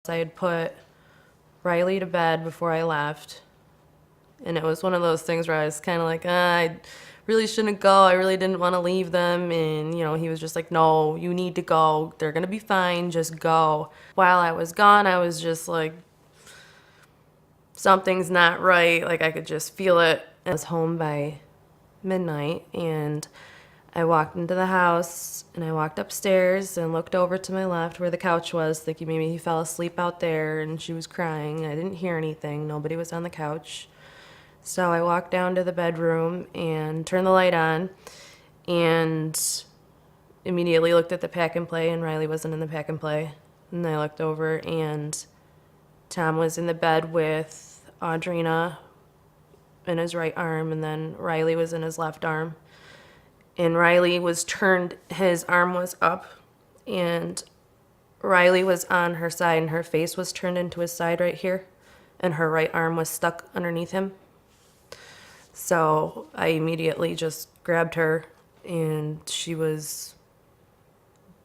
I had put Riley to bed before I left, and it was one of those things where I was kind of like, I really shouldn't go. I really didn't want to leave them. And, he was just like, no, you need to go. They're going to be fine. Just go. While I was gone, I was just like, something's not right. Like, I could just feel it. I was home by midnight, and I walked into the house, and I walked upstairs and looked over to my left where the couch was, thinking maybe he fell asleep out there, and she was crying. I didn't hear anything. Nobody was on the couch. So I walked down to the bedroom and turned the light on and immediately looked at the pack and play, and Riley wasn't in the pack and play. And I looked over, and Tom was in the bed with Audrina in his right arm, and then Riley was in his left arm. And Riley was turned, his arm was up, and Riley was on her side, and her face was turned into his side right here, and her right arm was stuck underneath him. So I immediately just grabbed her, and she was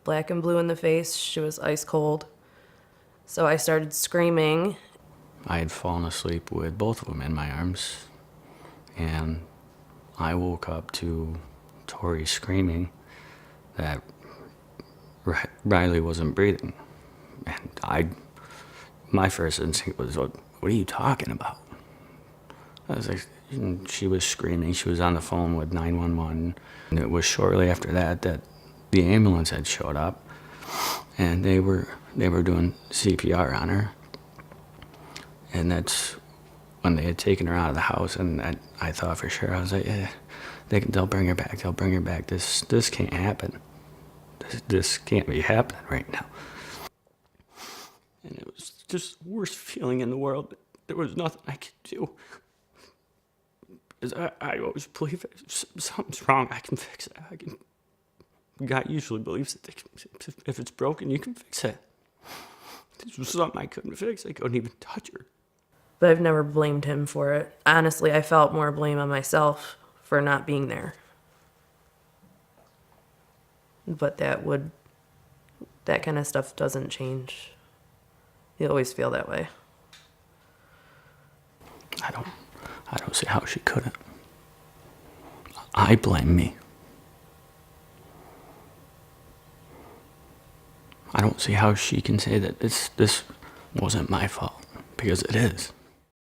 black and blue in the face. She was ice cold. So I started screaming. I had fallen asleep with both of them in my arms, and I woke up to Torey screaming that Riley wasn't breathing. And my first instinct was, what are you talking about? I was like, she was screaming. She was on the phone with 911. And it was shortly after that that the ambulance had showed up, and they were doing CPR on her. And that's when they had taken her out of the house, and I thought for sure, I was like, yeah, they'll bring her back. They'll bring her back. This can't happen. This can't be happening right now. And it was just the worst feeling in the world. There was nothing I could do. Because I always believe if something's wrong, I can fix it. God usually believes that if it's broken, you can fix it. This was something I couldn't fix. I couldn't even touch her. But I've never blamed him for it. Honestly, I felt more blame on myself for not being there. But that kind of stuff doesn't change. You always feel that way. I don't see how she couldn't. I blame me. I don't see how she can say that this wasn't my fault, because it is.